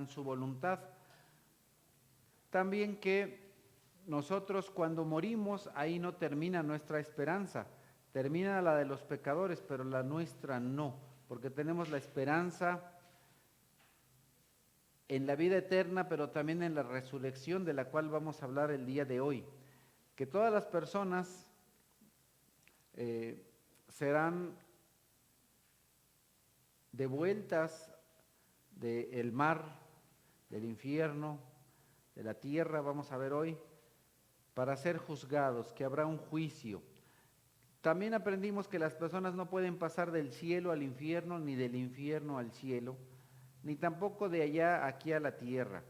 hagan su voluntad. También que nosotros cuando morimos, ahí no termina nuestra esperanza, termina la de los pecadores, pero la nuestra no, porque tenemos la esperanza en la vida eterna, pero también en la resurrección, de la cual vamos a hablar el día de hoy. Que todas las personas serán devueltas del mar, del infierno, de la tierra, vamos a ver hoy, para ser juzgados, que habrá un juicio. También aprendimos que las personas no pueden pasar del cielo al infierno, ni del infierno al cielo, ni tampoco de allá aquí a la tierra.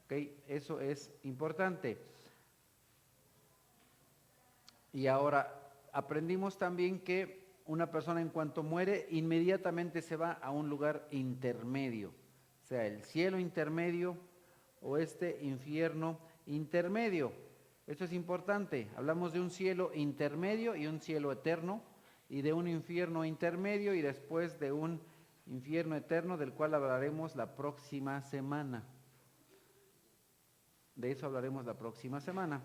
¿Okay? Eso es importante. Y ahora aprendimos también que una persona en cuanto muere, inmediatamente se va a un lugar intermedio, o sea, el cielo intermedio o este infierno intermedio. Esto es importante. Hablamos de un cielo intermedio y un cielo eterno, y de un infierno intermedio y después de un infierno eterno, del cual hablaremos la próxima semana. De eso hablaremos la próxima semana.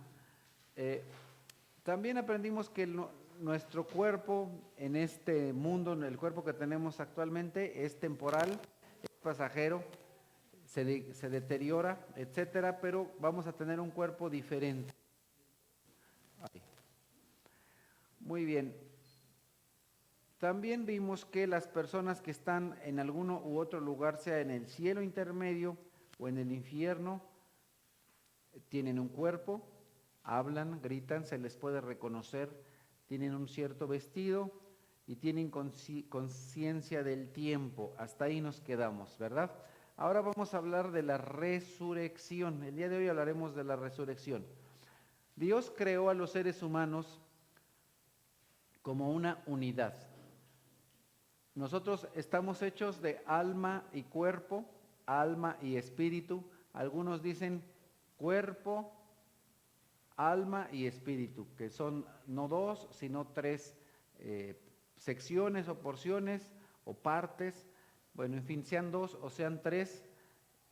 También aprendimos que nuestro cuerpo en este mundo, el cuerpo que tenemos actualmente, es temporal, es pasajero, se deteriora, etcétera, pero vamos a tener un cuerpo diferente. Muy bien. También vimos que las personas que están en alguno u otro lugar, sea en el cielo intermedio o en el infierno, tienen un cuerpo, hablan, gritan, se les puede reconocer, tienen un cierto vestido y tienen conciencia del tiempo. Hasta ahí nos quedamos, ¿verdad? Ahora vamos a hablar de la resurrección. El día de hoy hablaremos de la resurrección. Dios creó a los seres humanos como una unidad. Nosotros estamos hechos de alma y cuerpo, alma y espíritu. Algunos dicen cuerpo, alma y espíritu, que son no dos, sino tres secciones o porciones o partes. Bueno, en fin, sean dos o sean tres,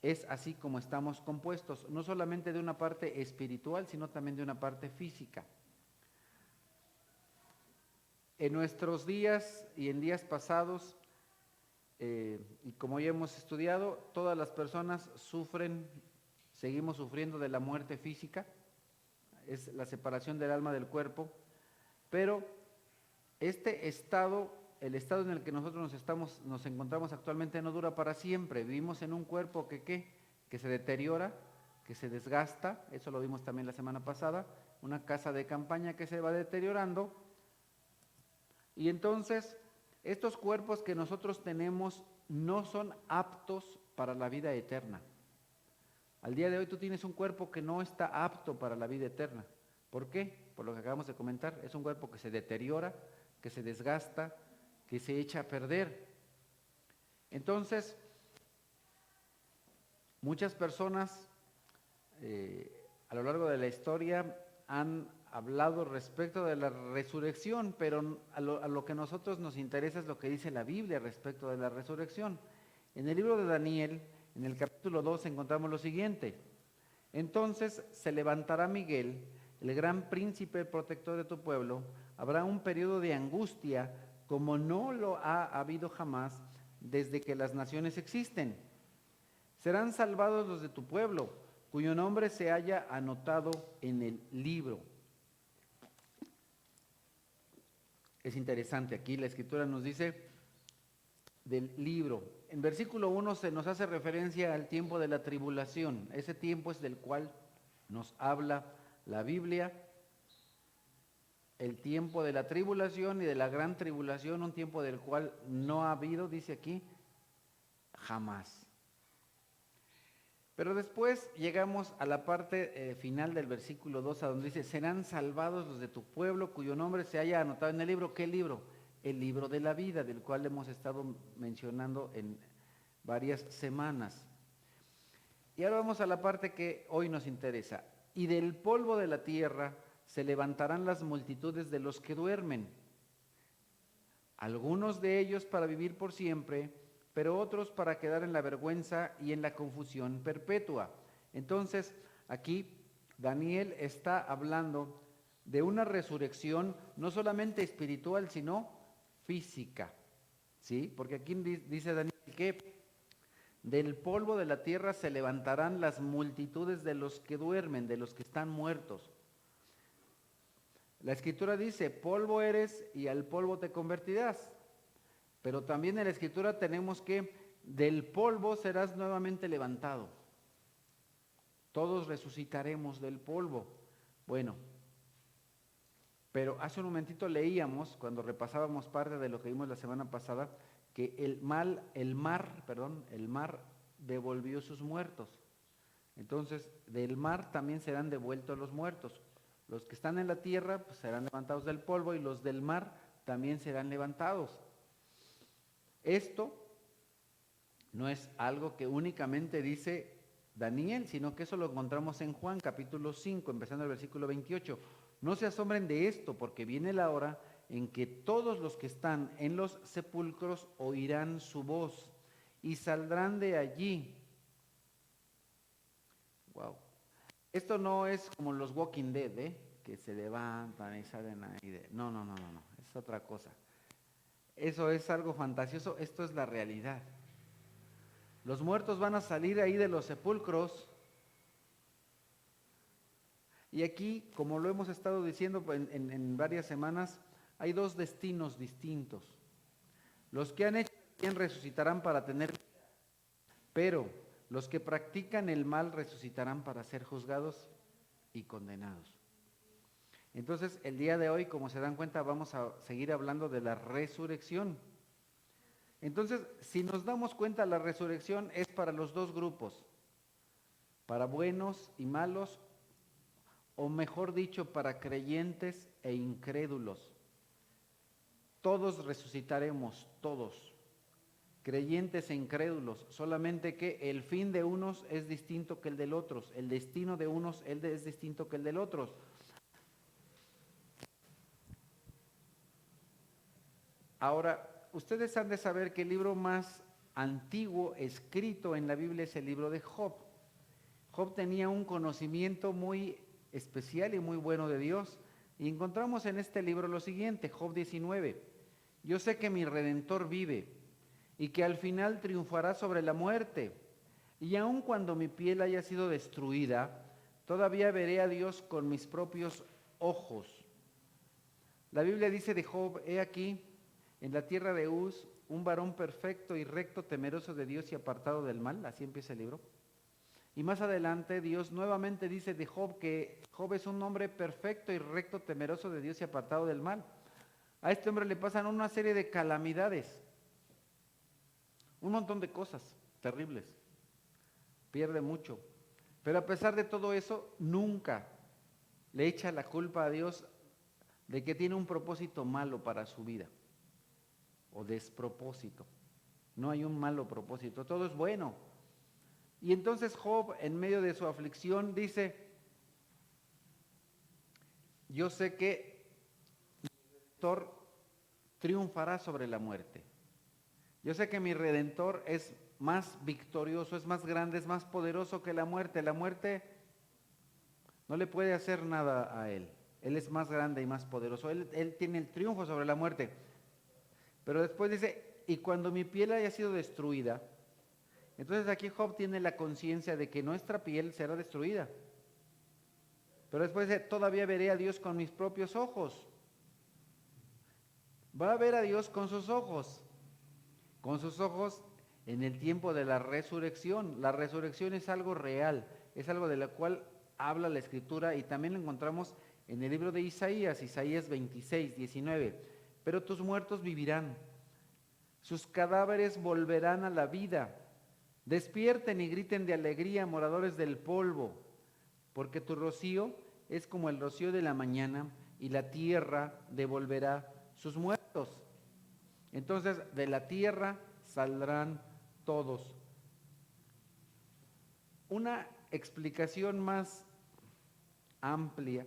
es así como estamos compuestos, no solamente de una parte espiritual, sino también de una parte física. En nuestros días y en días pasados, y como ya hemos estudiado, todas las personas seguimos sufriendo de la muerte física, es la separación del alma del cuerpo, pero este estado, el estado en el que nosotros nos encontramos actualmente no dura para siempre. Vivimos en un cuerpo que se deteriora, que se desgasta, eso lo vimos también la semana pasada, una casa de campaña que se va deteriorando. Y entonces, estos cuerpos que nosotros tenemos no son aptos para la vida eterna. Al día de hoy tú tienes un cuerpo que no está apto para la vida eterna. ¿Por qué? Por lo que acabamos de comentar, es un cuerpo que se deteriora, que se desgasta, que se echa a perder. Entonces, muchas personas a lo largo de la historia han hablado respecto de la resurrección, pero a lo que a nosotros nos interesa es lo que dice la Biblia respecto de la resurrección. En el libro de Daniel, en el capítulo 2, encontramos lo siguiente: entonces se levantará Miguel, el gran príncipe protector de tu pueblo, habrá un periodo de angustia como no lo ha habido jamás desde que las naciones existen. Serán salvados los de tu pueblo, cuyo nombre se haya anotado en el libro. Es interesante, aquí la Escritura nos dice del libro. En versículo 1 se nos hace referencia al tiempo de la tribulación. Ese tiempo es del cual nos habla la Biblia. El tiempo de la tribulación y de la gran tribulación, un tiempo del cual no ha habido, dice aquí, jamás. Pero después llegamos a la parte final del versículo 2, a donde dice: serán salvados los de tu pueblo, cuyo nombre se haya anotado en el libro. ¿Qué libro? El libro de la vida, del cual hemos estado mencionando en varias semanas. Y ahora vamos a la parte que hoy nos interesa. Y del polvo de la tierra se levantarán las multitudes de los que duermen, algunos de ellos para vivir por siempre, pero otros para quedar en la vergüenza y en la confusión perpetua. Entonces, aquí Daniel está hablando de una resurrección no solamente espiritual, sino física, ¿sí? Porque aquí dice Daniel que del polvo de la tierra se levantarán las multitudes de los que duermen, de los que están muertos. La Escritura dice, polvo eres y al polvo te convertirás. Pero también en la Escritura tenemos que del polvo serás nuevamente levantado. Todos resucitaremos del polvo. Bueno, pero hace un momentito leíamos, cuando repasábamos parte de lo que vimos la semana pasada, que el mar devolvió sus muertos. Entonces, del mar también serán devueltos los muertos. Los que están en la tierra pues, serán levantados del polvo y los del mar también serán levantados. Esto no es algo que únicamente dice Daniel, sino que eso lo encontramos en Juan capítulo 5, empezando el versículo 28. No se asombren de esto, porque viene la hora en que todos los que están en los sepulcros oirán su voz y saldrán de allí. Wow. Esto no es como los Walking Dead, que se levantan y salen ahí. No, es otra cosa. Eso es algo fantasioso, esto es la realidad. Los muertos van a salir ahí de los sepulcros. Y aquí, como lo hemos estado diciendo en varias semanas, hay dos destinos distintos. Los que han hecho el bien resucitarán para tener vida, pero los que practican el mal resucitarán para ser juzgados y condenados. Entonces, el día de hoy, como se dan cuenta, vamos a seguir hablando de la resurrección. Entonces, si nos damos cuenta, la resurrección es para los dos grupos, para buenos y malos, o mejor dicho, para creyentes e incrédulos. Todos resucitaremos, todos, creyentes e incrédulos, solamente que el fin de unos es distinto que el del otro, el destino de unos es distinto que el del otro. Ahora, ustedes han de saber que el libro más antiguo escrito en la Biblia es el libro de Job. Job tenía un conocimiento muy especial y muy bueno de Dios. Y encontramos en este libro lo siguiente, Job 19. Yo sé que mi Redentor vive y que al final triunfará sobre la muerte. Y aun cuando mi piel haya sido destruida, todavía veré a Dios con mis propios ojos. La Biblia dice de Job, he aquí, en la tierra de Uz, un varón perfecto y recto, temeroso de Dios y apartado del mal. Así empieza el libro. Y más adelante Dios nuevamente dice de Job que Job es un hombre perfecto y recto, temeroso de Dios y apartado del mal. A este hombre le pasan una serie de calamidades, un montón de cosas terribles, pierde mucho. Pero a pesar de todo eso, nunca le echa la culpa a Dios de que tiene un propósito malo para su vida o despropósito. No hay un malo propósito, todo es bueno. Y entonces Job, en medio de su aflicción, dice, yo sé que mi Redentor triunfará sobre la muerte. Yo sé que mi Redentor es más victorioso, es más grande, es más poderoso que la muerte. La muerte no le puede hacer nada a él. Él es más grande y más poderoso. Él tiene el triunfo sobre la muerte. Pero después dice, y cuando mi piel haya sido destruida, entonces aquí Job tiene la conciencia de que nuestra piel será destruida. Pero después dice, todavía veré a Dios con mis propios ojos. Va a ver a Dios con sus ojos en el tiempo de la resurrección. La resurrección es algo real, es algo de lo cual habla la Escritura y también lo encontramos en el libro de Isaías 26, 19. Pero tus muertos vivirán, sus cadáveres volverán a la vida. Despierten y griten de alegría, moradores del polvo, porque tu rocío es como el rocío de la mañana y la tierra devolverá sus muertos. Entonces, de la tierra saldrán todos. Una explicación más amplia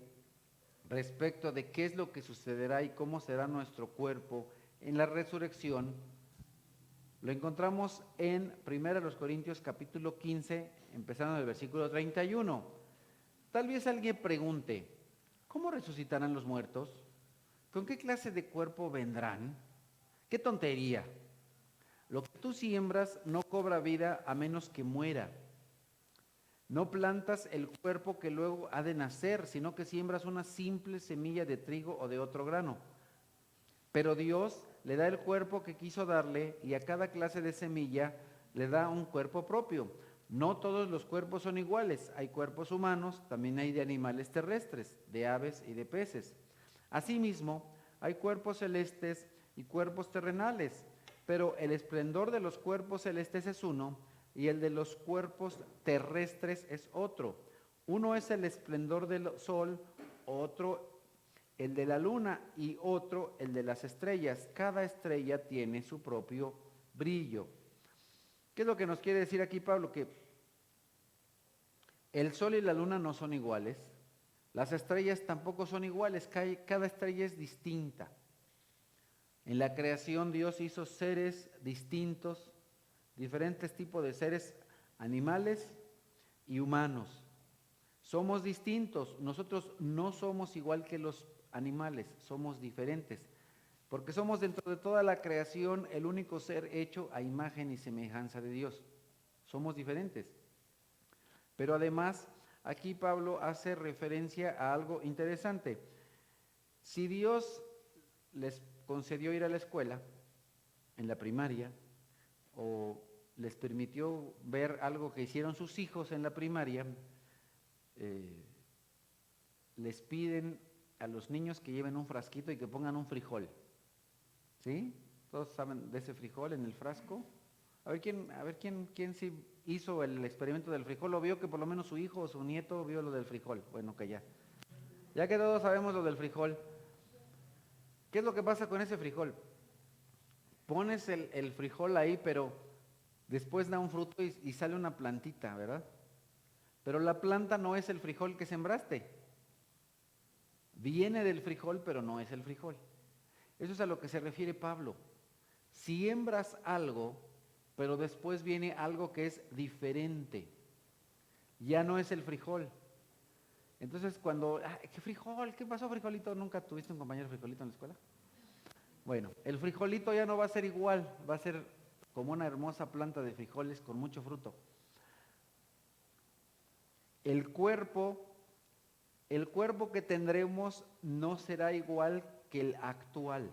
respecto de qué es lo que sucederá y cómo será nuestro cuerpo en la resurrección Lo encontramos en 1 Corintios capítulo 15, empezando en el versículo 31. Tal vez alguien pregunte, ¿cómo resucitarán los muertos? ¿Con qué clase de cuerpo vendrán? ¡Qué tontería! Lo que tú siembras no cobra vida a menos que muera. No plantas el cuerpo que luego ha de nacer, sino que siembras una simple semilla de trigo o de otro grano. Pero Dios le da el cuerpo que quiso darle y a cada clase de semilla le da un cuerpo propio. No todos los cuerpos son iguales. Hay cuerpos humanos, también hay de animales terrestres, de aves y de peces. Asimismo, hay cuerpos celestes y cuerpos terrenales, pero el esplendor de los cuerpos celestes es uno y el de los cuerpos terrestres es otro. Uno es el esplendor del sol, otro el de la luna y otro el de las estrellas. Cada estrella tiene su propio brillo. ¿Qué es lo que nos quiere decir aquí Pablo? Que el sol y la luna no son iguales, las estrellas tampoco son iguales, cada estrella es distinta. En la creación Dios hizo seres distintos, diferentes tipos de seres, animales y humanos. Somos distintos, nosotros no somos igual que los animales, somos diferentes, porque somos dentro de toda la creación el único ser hecho a imagen y semejanza de Dios. Somos diferentes. Pero además, aquí Pablo hace referencia a algo interesante. Si Dios les concedió ir a la escuela, en la primaria, o les permitió ver algo que hicieron sus hijos en la primaria, les piden a los niños que lleven un frasquito y que pongan un frijol. ¿Sí? ¿Todos saben de ese frijol en el frasco? A ver quién sí hizo el experimento del frijol, o vio que por lo menos su hijo o su nieto vio lo del frijol. Bueno, que ya. Ya que todos sabemos lo del frijol, ¿qué es lo que pasa con ese frijol? Pones el frijol ahí, pero después da un fruto y sale una plantita, ¿verdad? Pero la planta no es el frijol que sembraste. Viene del frijol, pero no es el frijol. Eso es a lo que se refiere Pablo. Siembras algo, pero después viene algo que es diferente. Ya no es el frijol. Entonces cuando, ¿qué frijol? ¿Qué pasó, frijolito? ¿Nunca tuviste un compañero frijolito en la escuela? Bueno, el frijolito ya no va a ser igual, va a ser como una hermosa planta de frijoles con mucho fruto. El cuerpo que tendremos no será igual que el actual.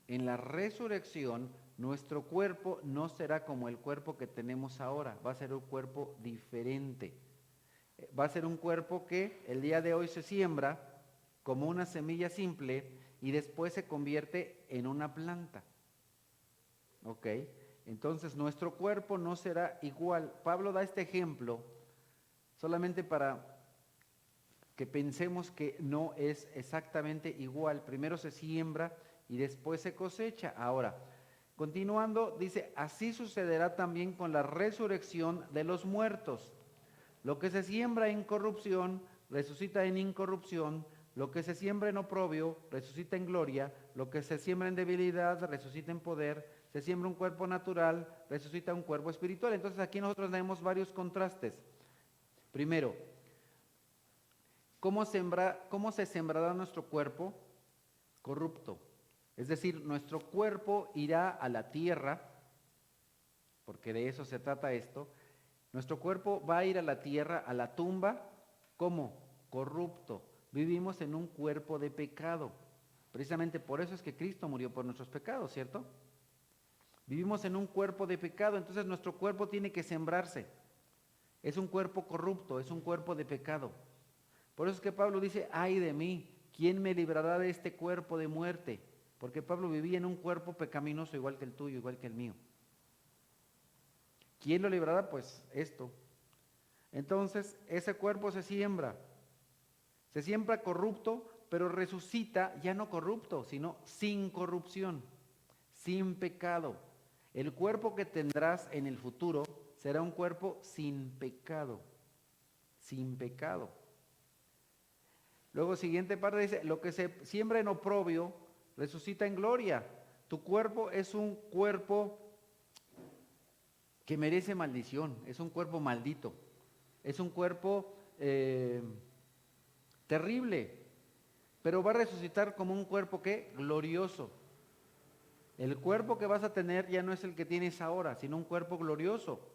En la resurrección, nuestro cuerpo no será como el cuerpo que tenemos ahora, va a ser un cuerpo diferente. Va a ser un cuerpo que el día de hoy se siembra como una semilla simple y después se convierte en una planta. ¿Ok? Entonces nuestro cuerpo no será igual. Pablo da este ejemplo solamente para que pensemos que no es exactamente igual. Primero se siembra y después se cosecha. Ahora, continuando, dice, así sucederá también con la resurrección de los muertos. Lo que se siembra en corrupción, resucita en incorrupción. Lo que se siembra en oprobio, resucita en gloria. Lo que se siembra en debilidad, resucita en poder. Se siembra un cuerpo natural, resucita un cuerpo espiritual. Entonces aquí nosotros tenemos varios contrastes. Primero, ¿cómo se sembrará nuestro cuerpo? Corrupto. Es decir, nuestro cuerpo irá a la tierra, porque de eso se trata esto. Nuestro cuerpo va a ir a la tierra, a la tumba, ¿cómo? Corrupto. Vivimos en un cuerpo de pecado. Precisamente por eso es que Cristo murió por nuestros pecados, ¿cierto? Vivimos en un cuerpo de pecado, entonces nuestro cuerpo tiene que sembrarse. Es un cuerpo corrupto, es un cuerpo de pecado. Por eso es que Pablo dice, ay de mí, ¿quién me librará de este cuerpo de muerte? Porque Pablo vivía en un cuerpo pecaminoso igual que el tuyo, igual que el mío. ¿Quién lo librará? Pues esto. Entonces, ese cuerpo se siembra corrupto, pero resucita ya no corrupto, sino sin corrupción, sin pecado. El cuerpo que tendrás en el futuro será un cuerpo sin pecado, sin pecado. Luego, siguiente parte dice, lo que se siembra en oprobio, resucita en gloria. Tu cuerpo es un cuerpo que merece maldición, es un cuerpo maldito, es un cuerpo terrible, pero va a resucitar como un cuerpo que glorioso. El cuerpo que vas a tener ya no es el que tienes ahora, sino un cuerpo glorioso.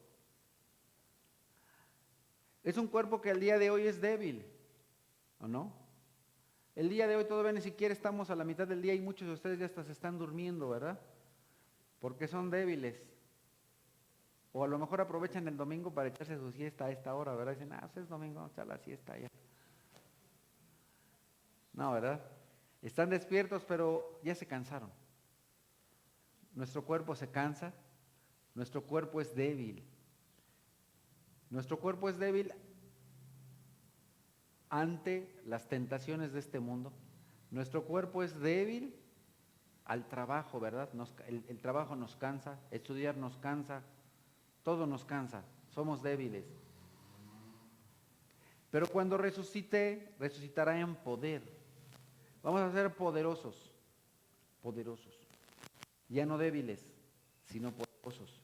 Es un cuerpo que al día de hoy es débil, ¿o no? El día de hoy todavía ni siquiera estamos a la mitad del día y muchos de ustedes ya hasta se están durmiendo, ¿verdad? Porque son débiles. O a lo mejor aprovechan el domingo para echarse su siesta a esta hora, ¿verdad? Dicen, es domingo, vamos a echar la siesta ya. No, ¿verdad? Están despiertos, pero ya se cansaron. Nuestro cuerpo se cansa, nuestro cuerpo es débil. Nuestro cuerpo es débil ante las tentaciones de este mundo. Nuestro cuerpo es débil al trabajo, ¿verdad? El trabajo nos cansa, estudiar nos cansa, todo nos cansa, somos débiles. Pero cuando resucite, resucitará en poder. Vamos a ser poderosos, poderosos. Ya no débiles, sino poderosos.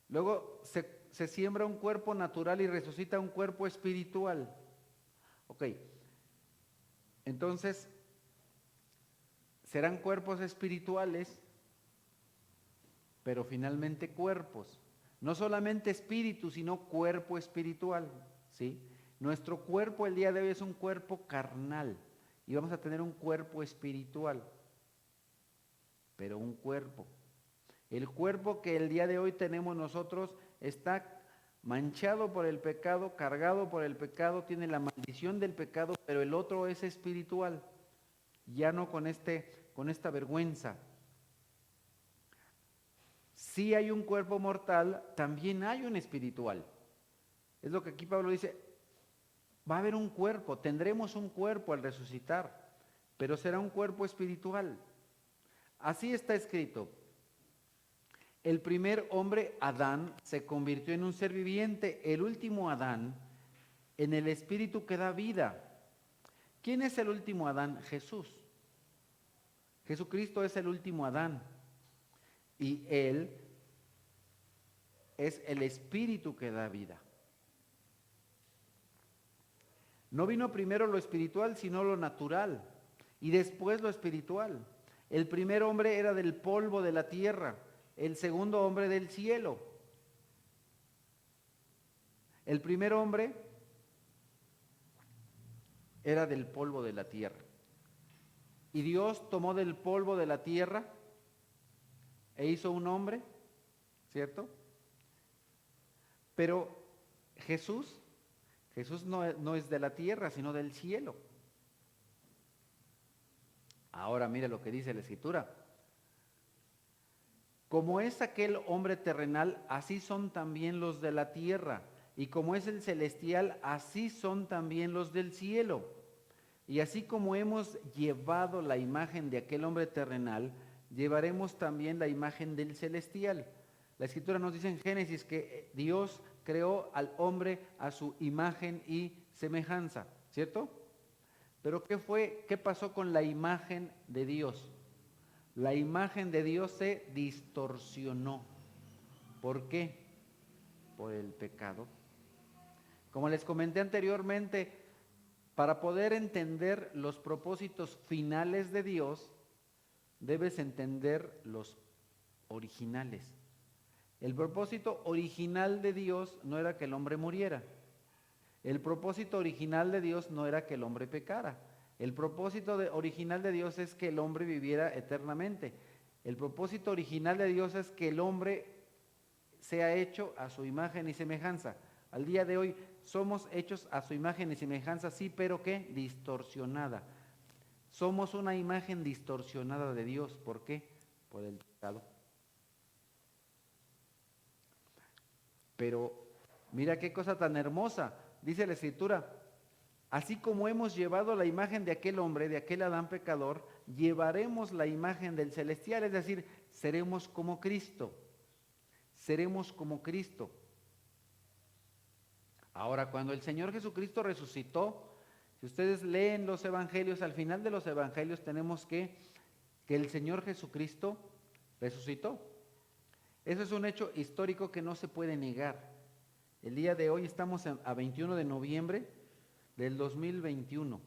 Luego se siembra un cuerpo natural y resucita un cuerpo espiritual. Ok, entonces serán cuerpos espirituales, pero finalmente cuerpos. No solamente espíritu, sino cuerpo espiritual, ¿sí? Nuestro cuerpo el día de hoy es un cuerpo carnal y vamos a tener un cuerpo espiritual, pero un cuerpo. El cuerpo que el día de hoy tenemos nosotros está manchado por el pecado, cargado por el pecado, tiene la maldición del pecado, pero el otro es espiritual, ya no con esta vergüenza. Si hay un cuerpo mortal, también hay un espiritual. Es lo que aquí Pablo dice, va a haber un cuerpo, tendremos un cuerpo al resucitar, pero será un cuerpo espiritual. Así está escrito. El primer hombre, Adán, se convirtió en un ser viviente. El último Adán, en el espíritu que da vida. ¿Quién es el último Adán? Jesús. Jesucristo es el último Adán. Y Él es el espíritu que da vida. No vino primero lo espiritual, sino lo natural. Y después lo espiritual. El primer hombre era del polvo de la tierra. El segundo hombre del cielo. El primer hombre era del polvo de la tierra. Y Dios tomó del polvo de la tierra e hizo un hombre, ¿cierto? Pero Jesús no es de la tierra, sino del cielo. Ahora mire lo que dice la Escritura. Como es aquel hombre terrenal, así son también los de la tierra. Y como es el celestial, así son también los del cielo. Y así como hemos llevado la imagen de aquel hombre terrenal, llevaremos también la imagen del celestial. La Escritura nos dice en Génesis que Dios creó al hombre a su imagen y semejanza, ¿cierto? Pero ¿qué pasó con la imagen de Dios? La imagen de Dios se distorsionó. ¿Por qué? Por el pecado. Como les comenté anteriormente, para poder entender los propósitos finales de Dios, debes entender los originales. El propósito original de Dios no era que el hombre muriera. El propósito original de Dios no era que el hombre pecara. El propósito original de Dios es que el hombre viviera eternamente. El propósito original de Dios es que el hombre sea hecho a su imagen y semejanza. Al día de hoy somos hechos a su imagen y semejanza, sí, pero ¿qué? Distorsionada. Somos una imagen distorsionada de Dios. ¿Por qué? Por el pecado. Pero mira qué cosa tan hermosa. Dice la Escritura, así como hemos llevado la imagen de aquel hombre, de aquel Adán pecador, llevaremos la imagen del celestial, es decir, seremos como Cristo. Seremos como Cristo. Ahora, cuando el Señor Jesucristo resucitó, si ustedes leen los evangelios, al final de los evangelios tenemos que el Señor Jesucristo resucitó. Eso es un hecho histórico que no se puede negar. El día de hoy estamos a 21 de noviembre del 2021,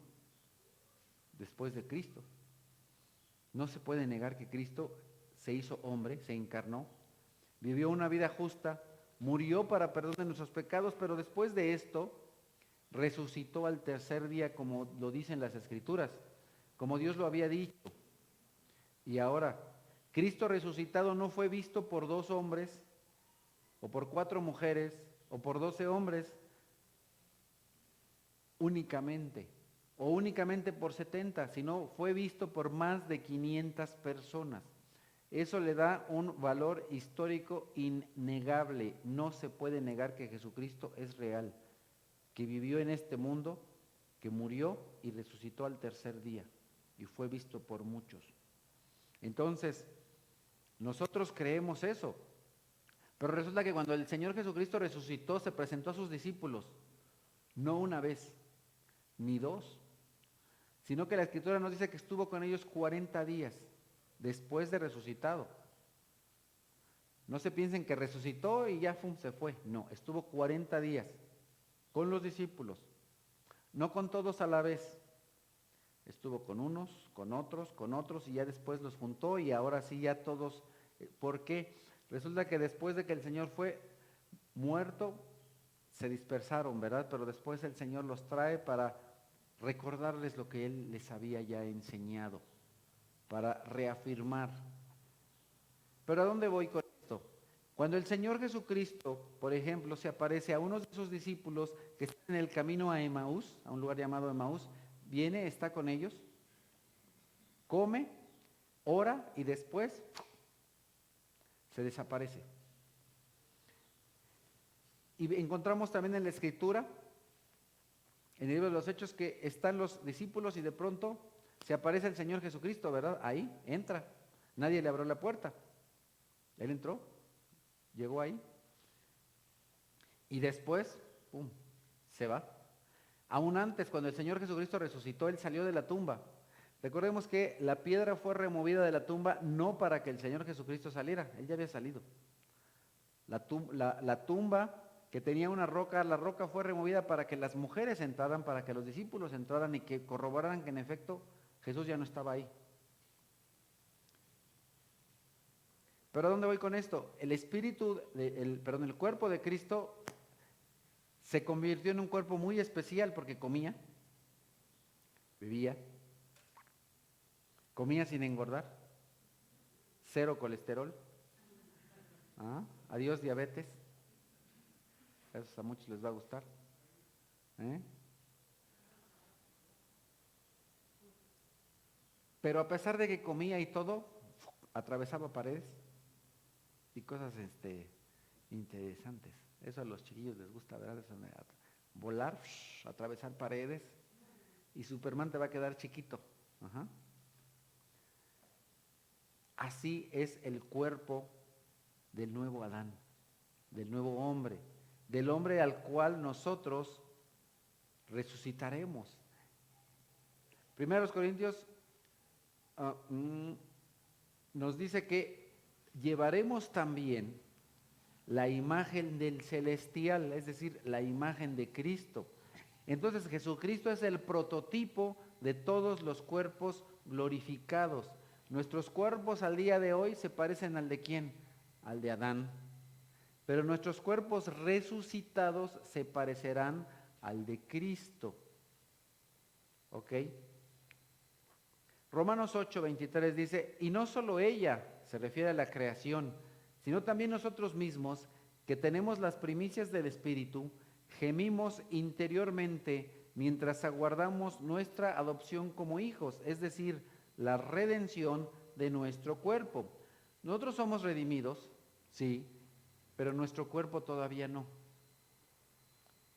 después de Cristo. No se puede negar que Cristo se hizo hombre, se encarnó, vivió una vida justa, murió para perdón de nuestros pecados, pero después de esto resucitó al tercer día, como lo dicen las Escrituras, como Dios lo había dicho. Y ahora, Cristo resucitado no fue visto por 2 hombres, o por 4 mujeres, o por 12 hombres, únicamente, o únicamente por 70, sino fue visto por más de 500 personas. Eso le da un valor histórico innegable. No se puede negar que Jesucristo es real, que vivió en este mundo, que murió y resucitó al tercer día, y fue visto por muchos. Entonces, nosotros creemos eso, pero resulta que cuando el Señor Jesucristo resucitó, se presentó a sus discípulos, no una vez, ni 2, sino que la Escritura nos dice que estuvo con ellos 40 días después de resucitado. No se piensen que resucitó y ya se fue. No, estuvo 40 días con los discípulos, no con todos a la vez. Estuvo con unos, con otros, y ya después los juntó, y ahora sí ya todos. ¿Por qué? Resulta que después de que el Señor fue muerto, se dispersaron, ¿verdad? Pero después el Señor los trae para recordarles lo que Él les había ya enseñado, para reafirmar. ¿Pero a dónde voy con esto? Cuando el Señor Jesucristo, por ejemplo, se aparece a unos de sus discípulos que están en el camino a Emaús, a un lugar llamado Emaús, viene, está con ellos, come, ora y después se desaparece. Y encontramos también en la Escritura, en el libro de los Hechos, que están los discípulos y de pronto se aparece el Señor Jesucristo, ¿verdad? Ahí, entra. Nadie le abrió la puerta. Él entró, llegó ahí. Y después, ¡pum!, se va. Aún antes, cuando el Señor Jesucristo resucitó, Él salió de la tumba. Recordemos que la piedra fue removida de la tumba no para que el Señor Jesucristo saliera, Él ya había salido. La tumba que tenía una roca, la roca fue removida para que las mujeres entraran, para que los discípulos entraran y que corroboraran que en efecto Jesús ya no estaba ahí. ¿Pero a dónde voy con esto? El cuerpo de Cristo se convirtió en un cuerpo muy especial porque comía, bebía, comía sin engordar, 0 colesterol, adiós diabetes, eso a muchos les va a gustar, Pero a pesar de que comía y todo, atravesaba paredes y cosas interesantes. Eso a los chiquillos les gusta, ¿verdad? Eso volar, atravesar paredes, y Superman te va a quedar chiquito. Así es el cuerpo del nuevo Adán, del nuevo hombre, del hombre al cual nosotros resucitaremos. 1 Corintios nos dice que llevaremos también la imagen del celestial, es decir, la imagen de Cristo. Entonces Jesucristo es el prototipo de todos los cuerpos glorificados. Nuestros cuerpos al día de hoy se parecen al de ¿quién? Al de Adán. Pero nuestros cuerpos resucitados se parecerán al de Cristo. ¿Ok? Romanos 8:23 dice, y no solo ella, se refiere a la creación, sino también nosotros mismos, que tenemos las primicias del Espíritu, gemimos interiormente mientras aguardamos nuestra adopción como hijos, es decir, la redención de nuestro cuerpo. Nosotros somos redimidos, sí, pero nuestro cuerpo todavía no.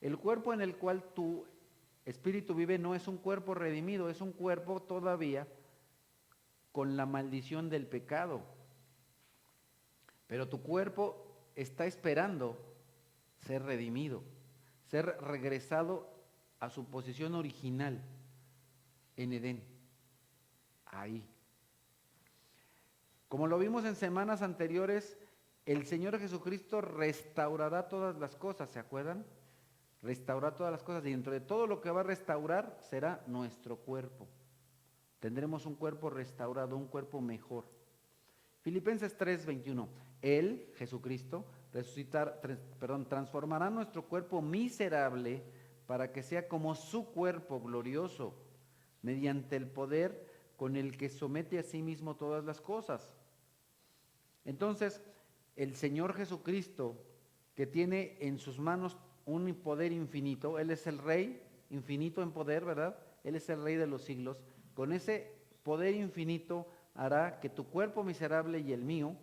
El cuerpo en el cual tu espíritu vive no es un cuerpo redimido, es un cuerpo todavía con la maldición del pecado. Pero tu cuerpo está esperando ser redimido, ser regresado a su posición original en Edén. Ahí. Como lo vimos en semanas anteriores, el Señor Jesucristo restaurará todas las cosas, ¿se acuerdan? Restaurará todas las cosas y dentro de todo lo que va a restaurar será nuestro cuerpo. Tendremos un cuerpo restaurado, un cuerpo mejor. Filipenses 3:21. Él, Jesucristo, transformará nuestro cuerpo miserable para que sea como su cuerpo glorioso, mediante el poder con el que somete a sí mismo todas las cosas. Entonces, el Señor Jesucristo, que tiene en sus manos un poder infinito, Él es el Rey, infinito en poder, ¿verdad? Él es el Rey de los siglos. Con ese poder infinito hará que tu cuerpo miserable y el mío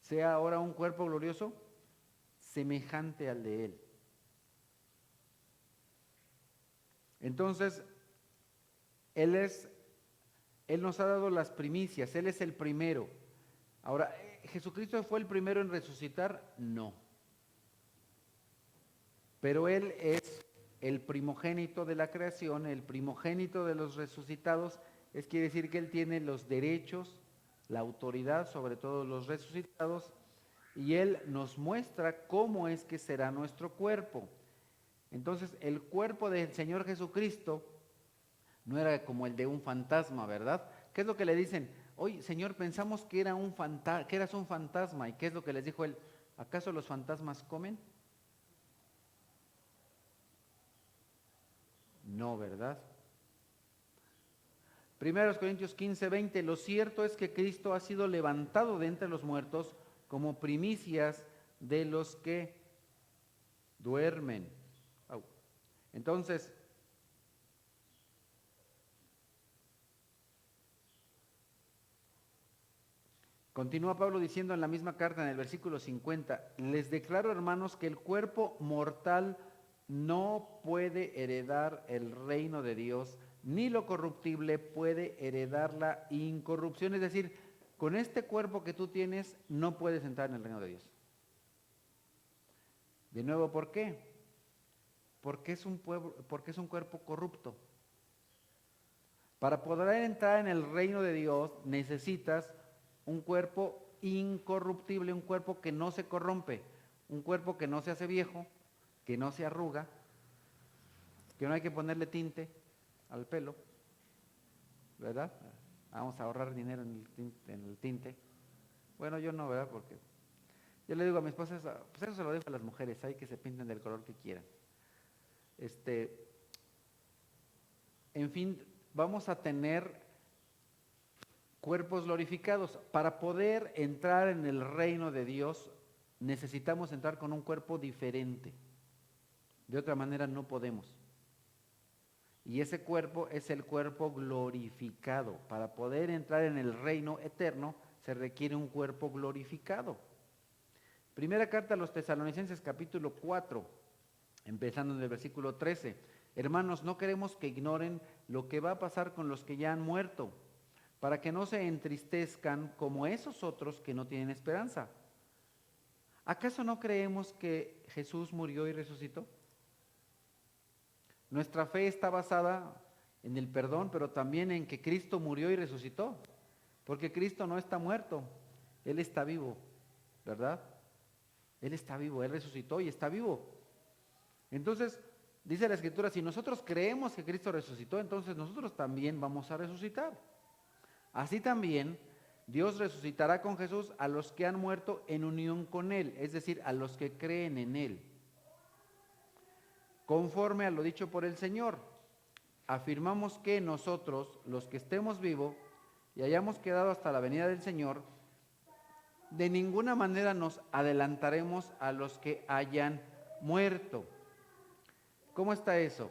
sea ahora un cuerpo glorioso semejante al de Él. Entonces, Él nos ha dado las primicias, Él es el primero. Ahora, ¿Jesucristo fue el primero en resucitar? No. Pero Él es el primogénito de la creación, el primogénito de los resucitados. Quiere decir que Él tiene los derechos, la autoridad sobre todos los resucitados, y Él nos muestra cómo es que será nuestro cuerpo. Entonces, el cuerpo del Señor Jesucristo no era como el de un fantasma, ¿verdad? ¿Qué es lo que le dicen? Oye, Señor, pensamos que eras un fantasma. ¿Y qué es lo que les dijo Él? ¿Acaso los fantasmas comen? No, ¿verdad? 1 Corintios 15:20, lo cierto es que Cristo ha sido levantado de entre los muertos como primicias de los que duermen. Entonces, continúa Pablo diciendo en la misma carta, en el versículo 50, les declaro, hermanos, que el cuerpo mortal no puede heredar el reino de Dios, ni lo corruptible puede heredar la incorrupción. Es decir, con este cuerpo que tú tienes, no puedes entrar en el reino de Dios. De nuevo, ¿por qué? Porque es un cuerpo corrupto. Para poder entrar en el reino de Dios, necesitas un cuerpo incorruptible, un cuerpo que no se corrompe, un cuerpo que no se hace viejo, que no se arruga, que no hay que ponerle tinte al pelo, ¿verdad? Vamos a ahorrar dinero en el tinte. Bueno, yo no, ¿verdad? Porque yo le digo a mi esposa, pues eso se lo dejo a las mujeres, hay que se pinten del color que quieran. En fin, vamos a tener cuerpos glorificados. Para poder entrar en el reino de Dios, necesitamos entrar con un cuerpo diferente. De otra manera no podemos. Y ese cuerpo es el cuerpo glorificado. Para poder entrar en el reino eterno se requiere un cuerpo glorificado. Primera carta a los Tesalonicenses capítulo 4, empezando en el versículo 13. Hermanos, no queremos que ignoren lo que va a pasar con los que ya han muerto, para que no se entristezcan como esos otros que no tienen esperanza. ¿Acaso no creemos que Jesús murió y resucitó? Nuestra fe está basada en el perdón, pero también en que Cristo murió y resucitó. Porque Cristo no está muerto, Él está vivo, ¿verdad? Él está vivo, Él resucitó y está vivo. Entonces, dice la Escritura, si nosotros creemos que Cristo resucitó, entonces nosotros también vamos a resucitar. Así también, Dios resucitará con Jesús a los que han muerto en unión con Él, es decir, a los que creen en Él. Conforme a lo dicho por el Señor, afirmamos que nosotros, los que estemos vivos y hayamos quedado hasta la venida del Señor, de ninguna manera nos adelantaremos a los que hayan muerto. ¿Cómo está eso?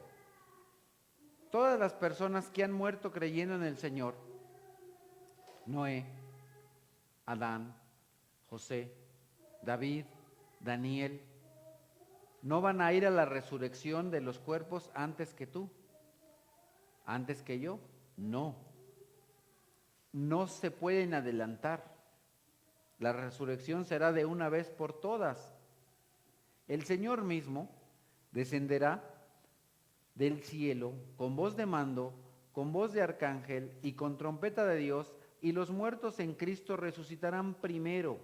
Todas las personas que han muerto creyendo en el Señor, Noé, Adán, José, David, Daniel, no van a ir a la resurrección de los cuerpos antes que tú, antes que yo. No se pueden adelantar. La resurrección será de una vez por todas. El Señor mismo descenderá del cielo con voz de mando, con voz de arcángel y con trompeta de Dios, y los muertos en Cristo resucitarán primero.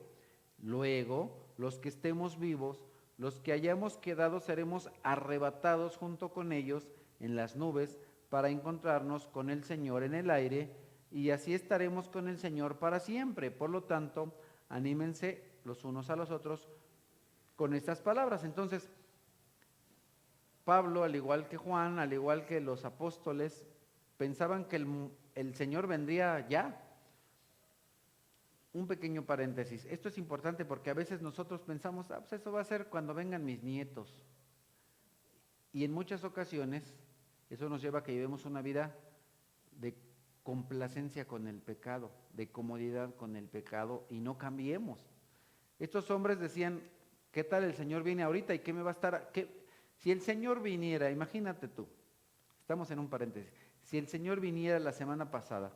Luego, los que estemos vivos, los que hayamos quedado, seremos arrebatados junto con ellos en las nubes para encontrarnos con el Señor en el aire, y así estaremos con el Señor para siempre. Por lo tanto, anímense los unos a los otros con estas palabras. Entonces, Pablo, al igual que Juan, al igual que los apóstoles, pensaban que el Señor vendría ya. Un pequeño paréntesis. Esto es importante porque a veces nosotros pensamos, pues eso va a ser cuando vengan mis nietos. Y en muchas ocasiones eso nos lleva a que llevemos una vida de complacencia con el pecado, de comodidad con el pecado y no cambiemos. Estos hombres decían, ¿qué tal el Señor viene ahorita y qué me va a estar? Si el Señor viniera, imagínate tú, estamos en un paréntesis, si el Señor viniera la semana pasada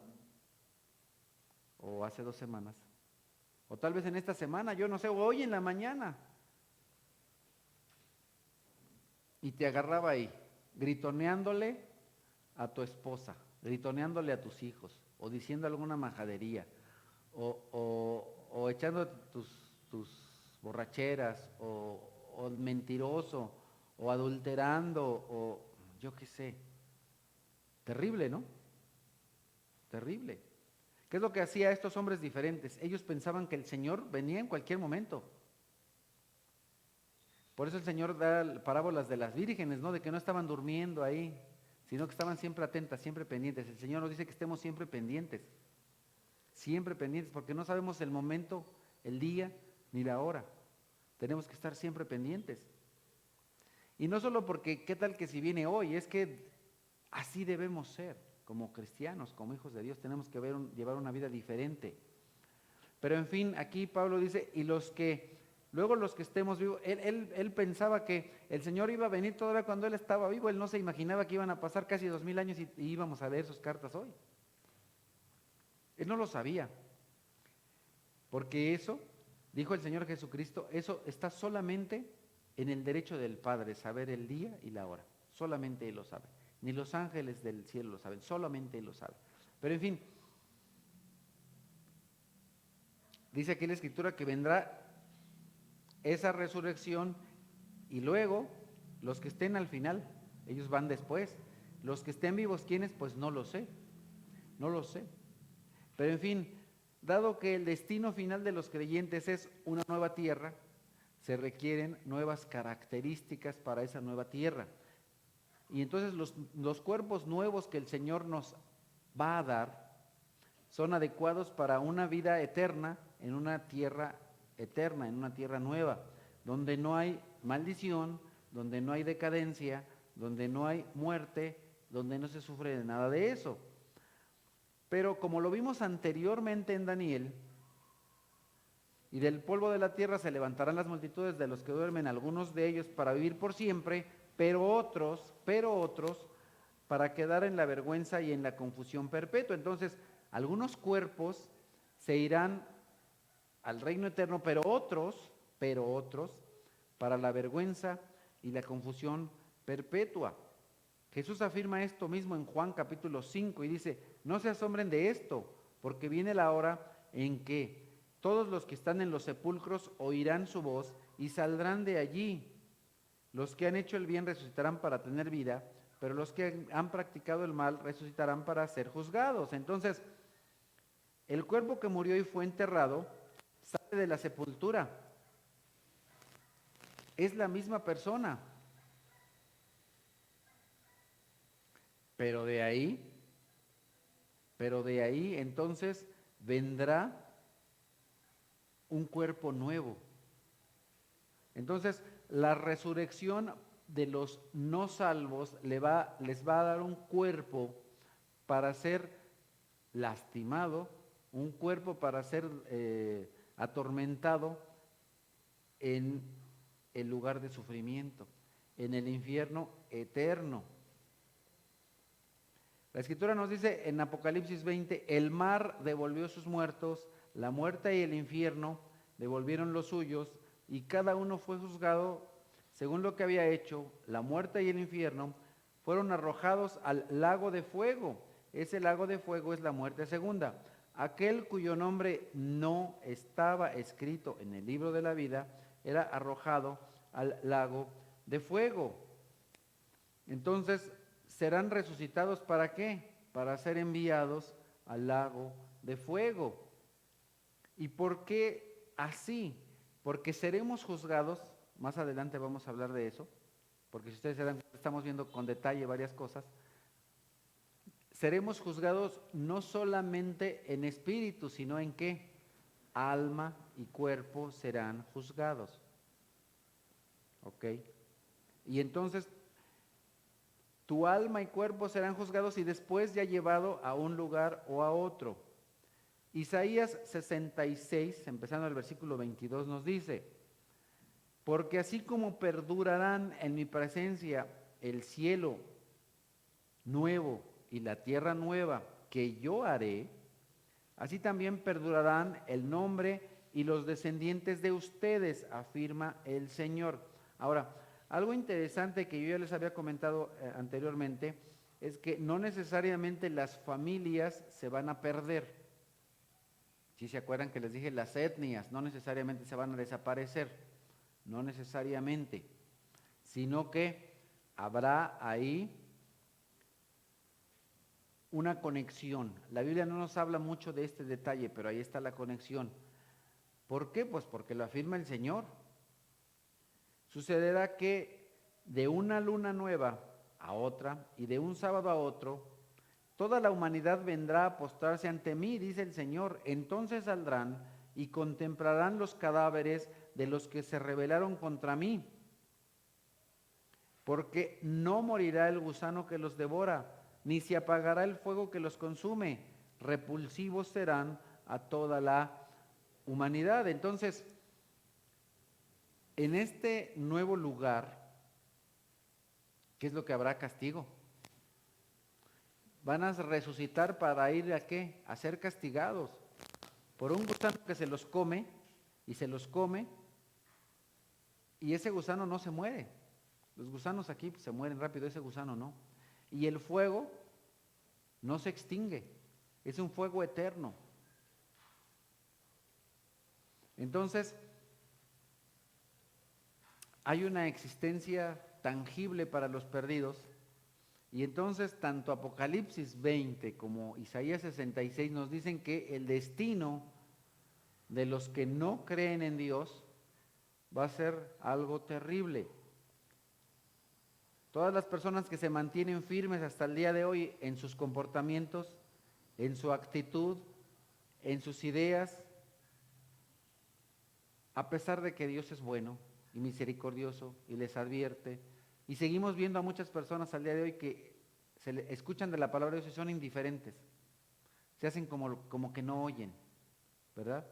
o hace 2 semanas, o tal vez en esta semana, yo no sé, o hoy en la mañana, y te agarraba ahí, gritoneándole a tu esposa, gritoneándole a tus hijos, o diciendo alguna majadería, o echando tus borracheras, o mentiroso, o adulterando, o yo qué sé. Terrible, ¿no? Terrible. ¿Qué es lo que hacía a estos hombres diferentes? Ellos pensaban que el Señor venía en cualquier momento. Por eso el Señor da parábolas de las vírgenes, ¿no? De que no estaban durmiendo ahí, sino que estaban siempre atentas, siempre pendientes. El Señor nos dice que estemos siempre pendientes, porque no sabemos el momento, el día, ni la hora. Tenemos que estar siempre pendientes. Y no solo porque, ¿qué tal que si viene hoy? Es que así debemos ser. Como cristianos, como hijos de Dios, tenemos que llevar una vida diferente. Pero en fin, aquí Pablo dice, y los que estemos vivos, él pensaba que el Señor iba a venir todavía cuando él estaba vivo, él no se imaginaba que iban a pasar casi 2000 años y íbamos a leer sus cartas hoy. Él no lo sabía, porque eso, dijo el Señor Jesucristo, eso está solamente en el derecho del Padre, saber el día y la hora, solamente Él lo sabe. Ni los ángeles del cielo lo saben, solamente Él lo sabe. Pero en fin, dice aquí la Escritura que vendrá esa resurrección y luego los que estén al final, ellos van después. Los que estén vivos, ¿quiénes? Pues no lo sé, no lo sé. Pero en fin, dado que el destino final de los creyentes es una nueva tierra, se requieren nuevas características para esa nueva tierra. Y entonces los cuerpos nuevos que el Señor nos va a dar son adecuados para una vida eterna en una tierra eterna, en una tierra nueva, donde no hay maldición, donde no hay decadencia, donde no hay muerte, donde no se sufre de nada de eso. Pero como lo vimos anteriormente en Daniel, y del polvo de la tierra se levantarán las multitudes de los que duermen, algunos de ellos para vivir por siempre, pero otros para quedar en la vergüenza y en la confusión perpetua. Entonces, algunos cuerpos se irán al reino eterno, pero otros para la vergüenza y la confusión perpetua. Jesús afirma esto mismo en Juan capítulo 5 y dice, no se asombren de esto, porque viene la hora en que todos los que están en los sepulcros oirán su voz y saldrán de allí. Los que han hecho el bien resucitarán para tener vida, pero los que han practicado el mal resucitarán para ser juzgados. Entonces, el cuerpo que murió y fue enterrado sale de la sepultura. Es la misma persona. Pero de ahí entonces vendrá un cuerpo nuevo. Entonces, la resurrección de los no salvos les va a dar un cuerpo para ser lastimado, un cuerpo para ser atormentado en el lugar de sufrimiento, en el infierno eterno. La Escritura nos dice en Apocalipsis 20, el mar devolvió sus muertos, la muerte y el infierno devolvieron los suyos, y cada uno fue juzgado según lo que había hecho. La muerte y el infierno fueron arrojados al lago de fuego. Ese lago de fuego es la muerte segunda. aquel cuyo nombre no estaba escrito en el libro de la vida era arrojado al lago de fuego. Entonces, serán resucitados ¿para qué? Para ser enviados al lago de fuego. ¿Y por qué así? Porque seremos juzgados, más adelante vamos a hablar de eso, porque si ustedes se dan cuenta, estamos viendo con detalle varias cosas. Seremos juzgados no solamente en espíritu, sino en qué? Alma y cuerpo serán juzgados. ¿Ok? Y entonces, tu alma y cuerpo serán juzgados y después ya llevado a un lugar o a otro. Isaías 66, empezando el versículo 22, nos dice: porque así como perdurarán en mi presencia el cielo nuevo y la tierra nueva que yo haré, así también perdurarán el nombre y los descendientes de ustedes, afirma el Señor. Ahora, algo interesante que yo ya les había comentado anteriormente es que no necesariamente las familias se van a perder. Si se acuerdan que les dije, las etnias no necesariamente se van a desaparecer, no necesariamente, sino que habrá ahí una conexión. La Biblia no nos habla mucho de este detalle, pero ahí está la conexión. ¿Por qué? Pues porque lo afirma el Señor. Sucederá que de una luna nueva a otra y de un sábado a otro, toda la humanidad vendrá a postrarse ante mí, dice el Señor. Entonces saldrán y contemplarán los cadáveres de los que se rebelaron contra mí. Porque no morirá el gusano que los devora, ni se apagará el fuego que los consume. Repulsivos serán a toda la humanidad. Entonces, en este nuevo lugar, ¿qué es lo que habrá? Castigo. Van a resucitar para ir ¿a qué? A ser castigados por un gusano que se los come y se los come, y ese gusano no se muere. Los gusanos aquí se mueren rápido, ese gusano no. Y el fuego no se extingue, es un fuego eterno. Entonces, hay una existencia tangible para los perdidos, y entonces tanto Apocalipsis 20 como Isaías 66 nos dicen que el destino de los que no creen en Dios va a ser algo terrible. Todas las personas que se mantienen firmes hasta el día de hoy en sus comportamientos, en su actitud, en sus ideas, a pesar de que Dios es bueno y misericordioso y les advierte, y seguimos viendo a muchas personas al día de hoy que escuchan de la palabra de Dios y son indiferentes, se hacen como que no oyen, ¿verdad?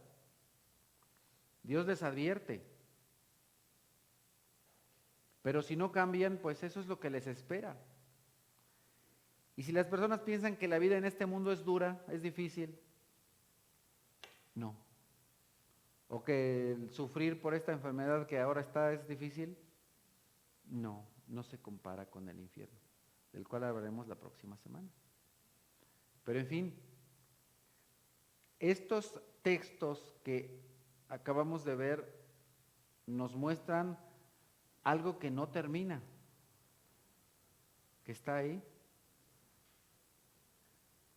Dios les advierte, pero si no cambian, pues eso es lo que les espera. Y si las personas piensan que la vida en este mundo es dura, es difícil, no. O que el sufrir por esta enfermedad que ahora está es difícil, no, no se compara con el infierno, del cual hablaremos la próxima semana. Pero en fin, estos textos que acabamos de ver nos muestran algo que no termina, que está ahí.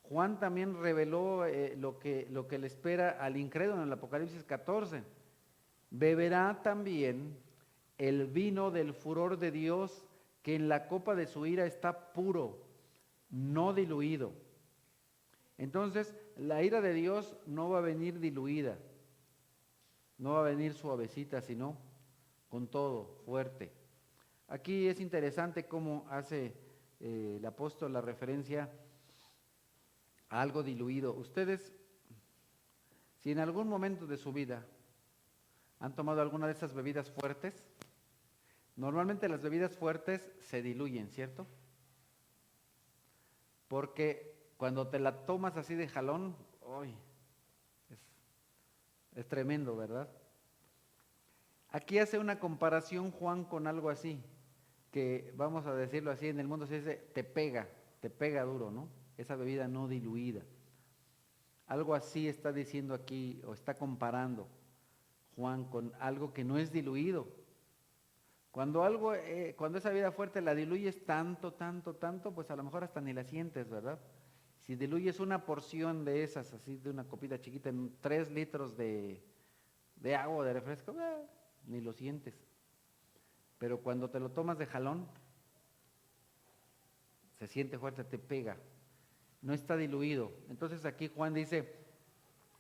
Juan también reveló lo que le espera al incrédulo en el Apocalipsis 14. Beberá también el vino del furor de Dios, que en la copa de su ira está puro, no diluido. Entonces, la ira de Dios no va a venir diluida, no va a venir suavecita, sino con todo, fuerte. Aquí es interesante cómo hace el apóstol la referencia a algo diluido. Ustedes, si en algún momento de su vida han tomado alguna de esas bebidas fuertes, normalmente las bebidas fuertes se diluyen, ¿cierto? Porque cuando te la tomas así de jalón, ¡ay! Es tremendo, ¿verdad? Aquí hace una comparación Juan con algo así, que vamos a decirlo así, en el mundo se dice te pega duro, ¿no? Esa bebida no diluida. Algo así está diciendo aquí, o está comparando Juan con algo que no es diluido. Cuando esa vida fuerte la diluyes tanto, tanto, tanto, pues a lo mejor hasta ni la sientes, ¿verdad? Si diluyes una porción de esas, así de una copita chiquita, en 3 litros de agua, de refresco, ni lo sientes. Pero cuando te lo tomas de jalón, se siente fuerte, te pega. No está diluido. Entonces aquí Juan dice,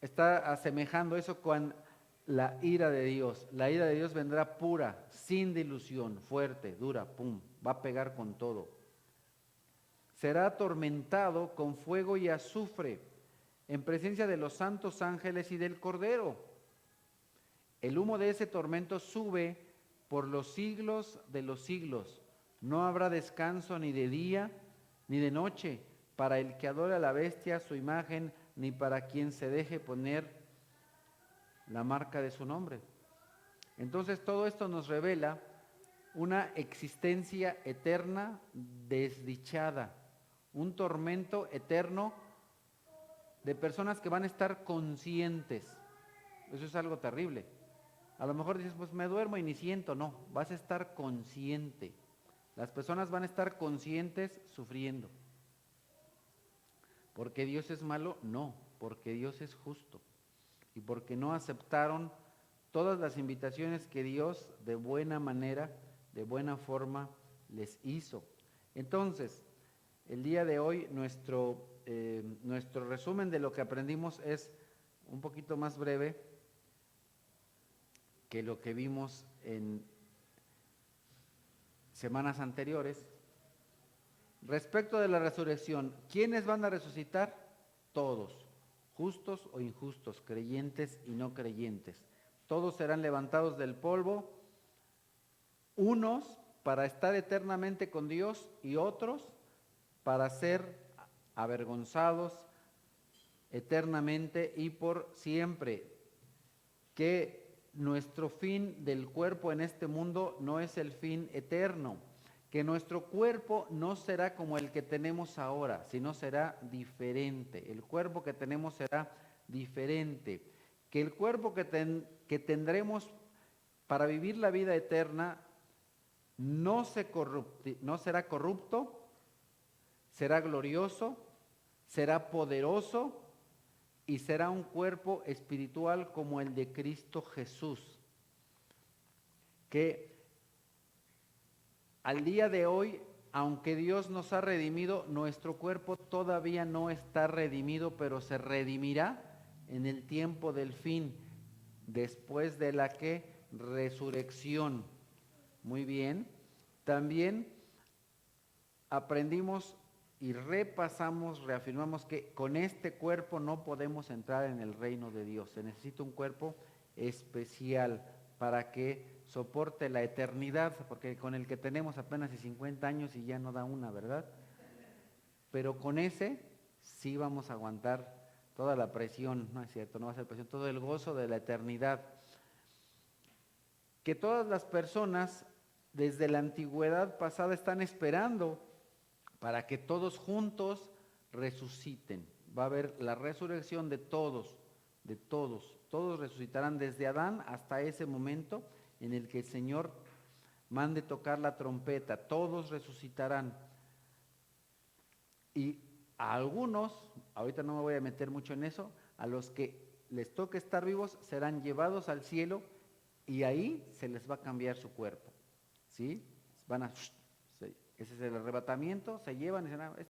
está asemejando eso con la ira de Dios. La ira de Dios vendrá pura, sin dilución, fuerte, dura, pum, va a pegar con todo. Será atormentado con fuego y azufre en presencia de los santos ángeles y del Cordero. El humo de ese tormento sube por los siglos de los siglos. No habrá descanso ni de día ni de noche para el que adore a la bestia, su imagen, ni para quien se deje poner la marca de su nombre. Entonces todo esto nos revela una existencia eterna desdichada, un tormento eterno de personas que van a estar conscientes. Eso es algo terrible. A lo mejor dices, pues me duermo y ni siento. No, vas a estar consciente. Las personas van a estar conscientes sufriendo. ¿Porque Dios es malo? No, porque Dios es justo. Y porque no aceptaron todas las invitaciones que Dios de buena manera, de buena forma, les hizo. Entonces, el día de hoy nuestro resumen de lo que aprendimos es un poquito más breve que lo que vimos en semanas anteriores. Respecto de la resurrección, ¿quiénes van a resucitar? Todos, justos o injustos, creyentes y no creyentes. Todos serán levantados del polvo, unos para estar eternamente con Dios y otros para ser avergonzados eternamente y por siempre. Que nuestro fin del cuerpo en este mundo no es el fin eterno, que nuestro cuerpo no será como el que tenemos ahora, sino será diferente. El cuerpo que tenemos será diferente, que el cuerpo que tendremos para vivir la vida eterna no será corrupto, será glorioso, será poderoso y será un cuerpo espiritual como el de Cristo Jesús, que al día de hoy, aunque Dios nos ha redimido, nuestro cuerpo todavía no está redimido, pero se redimirá en el tiempo del fin, después de la resurrección. Muy bien. También aprendimos y repasamos, reafirmamos que con este cuerpo no podemos entrar en el reino de Dios. Se necesita un cuerpo especial para que soporte la eternidad, porque con el que tenemos apenas 50 años y ya no da una, ¿verdad? Pero con ese sí vamos a aguantar toda la presión, no es cierto, no va a ser presión, todo el gozo de la eternidad. Que todas las personas desde la antigüedad pasada están esperando para que todos juntos resuciten. Va a haber la resurrección de todos, todos resucitarán desde Adán hasta ese momento en el que el Señor mande tocar la trompeta, todos resucitarán. Y a algunos, ahorita no me voy a meter mucho en eso, a los que les toque estar vivos serán llevados al cielo y ahí se les va a cambiar su cuerpo, ¿sí? Ese es el arrebatamiento, se llevan y dicen,